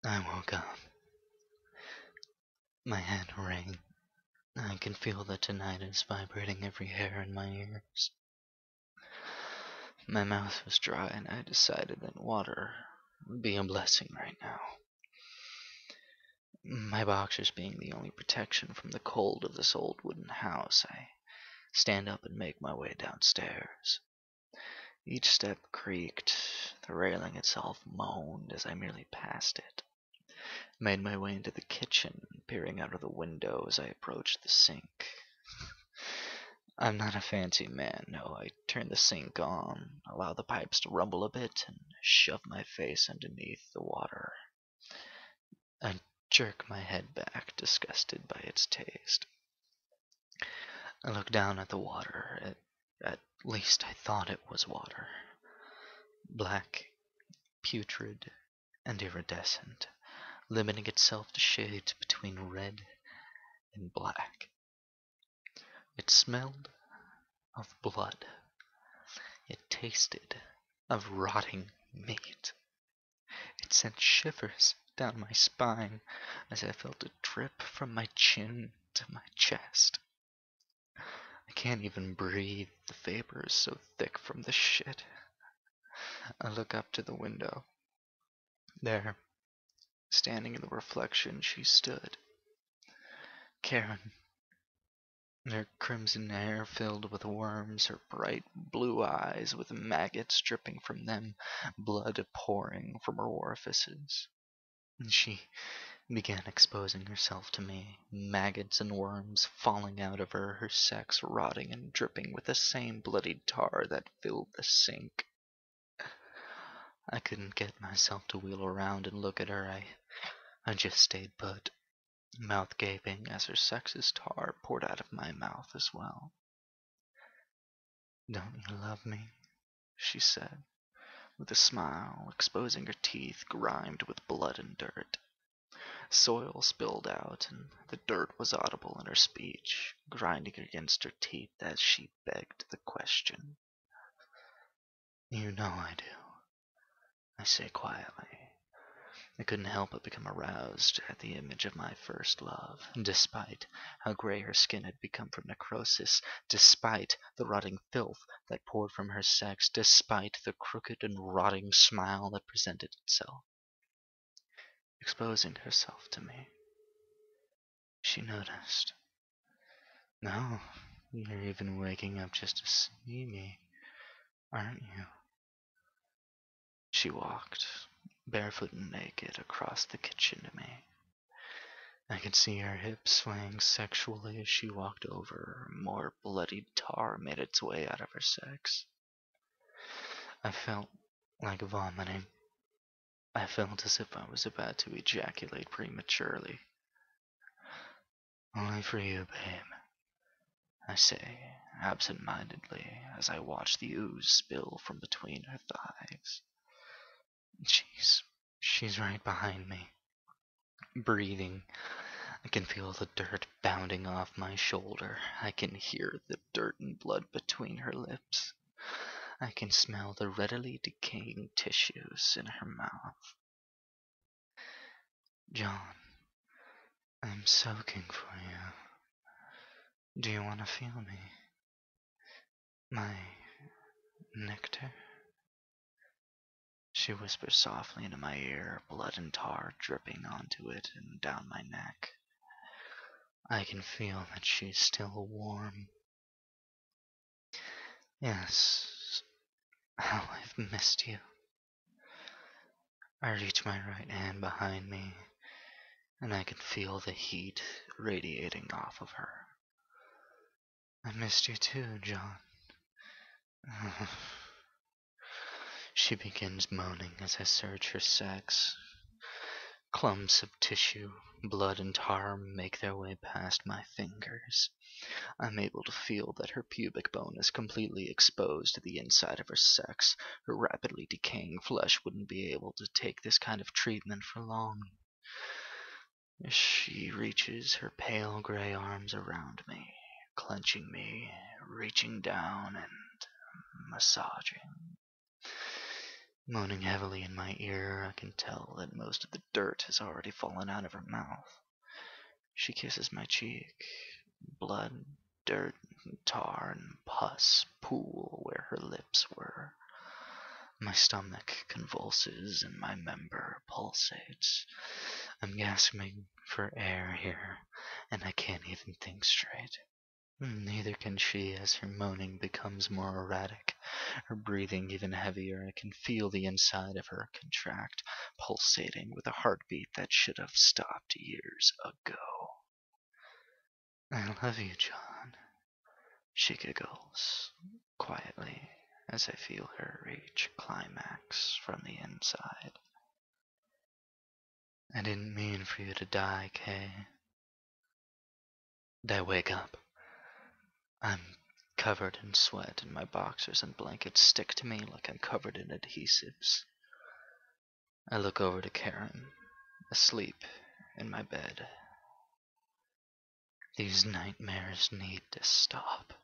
I woke up. My head rang. I can feel the tinnitus vibrating every hair in my ears. My mouth was dry, and I decided that water would be a blessing right now. My boxers being the only protection from the cold of this old wooden house, I stand up and make my way downstairs. Each step creaked, the railing itself moaned as I merely passed it. Made my way into the kitchen, peering out of the window as I approached the sink. I'm not a fancy man, no. I turn the sink on, allow the pipes to rumble a bit, and shove my face underneath the water. I jerk my head back, disgusted by its taste. I look down at the water. At least I thought it was water. Black, putrid, and iridescent, limiting itself to shades between red and black. It smelled of blood. It tasted of rotting meat. It sent shivers down my spine as I felt it drip from my chin to my chest. I can't even breathe, the vapor is so thick from the shit. I look up to the window. There, standing in the reflection, she stood. Karen, her crimson hair filled with worms, her bright blue eyes with maggots dripping from them, blood pouring from her orifices. And she began exposing herself to me, maggots and worms falling out of her, her sex rotting and dripping with the same bloody tar that filled the sink. I couldn't get myself to wheel around and look at her. I just stayed put, mouth gaping as her sex's tar poured out of my mouth as well. "Don't you love me?" she said, with a smile, exposing her teeth grimed with blood and dirt. Soil spilled out, and the dirt was audible in her speech, grinding against her teeth as she begged the question. "You know I do," I say quietly. I couldn't help but become aroused at the image of my first love, despite how gray her skin had become from necrosis, despite the rotting filth that poured from her sex, despite the crooked and rotting smile that presented itself, exposing herself to me. She noticed. "No, you're even waking up just to see me, aren't you?" She walked, barefoot and naked, across the kitchen to me. I could see her hips swaying sexually as she walked over. More bloodied tar made its way out of her sex. I felt like vomiting. I felt as if I was about to ejaculate prematurely. "Only for you, babe," I say, absent-mindedly, as I watch the ooze spill from between her thighs. She's right behind me, breathing. I can feel the dirt bounding off my shoulder. I can hear the dirt and blood between her lips. I can smell the readily decaying tissues in her mouth. "John, I'm soaking for you. Do you want to feel me? My nectar?" She whispers softly into my ear, blood and tar dripping onto it and down my neck. I can feel that she's still warm. Yes, how I've missed you. I reach my right hand behind me, and I can feel the heat radiating off of her. "I missed you too, John." She begins moaning as I search her sex. Clumps of tissue, blood, and tar make their way past my fingers. I'm able to feel that her pubic bone is completely exposed to the inside of her sex. Her rapidly decaying flesh wouldn't be able to take this kind of treatment for long. She reaches her pale gray arms around me, clenching me, reaching down and massaging. Moaning heavily in my ear, I can tell that most of the dirt has already fallen out of her mouth. She kisses my cheek. Blood, dirt, tar, and pus pool where her lips were. My stomach convulses and my member pulsates. I'm gasping for air here, and I can't even think straight. Neither can she as her moaning becomes more erratic, her breathing even heavier. I can feel the inside of her contract, pulsating with a heartbeat that should have stopped years ago. I love you, John. She giggles quietly as I feel her reach climax from the inside. I didn't mean for you to die, Kay. I wake up. I'm covered in sweat and my boxers and blankets stick to me like I'm covered in adhesives. I look over to Karen, asleep in my bed. These nightmares need to stop.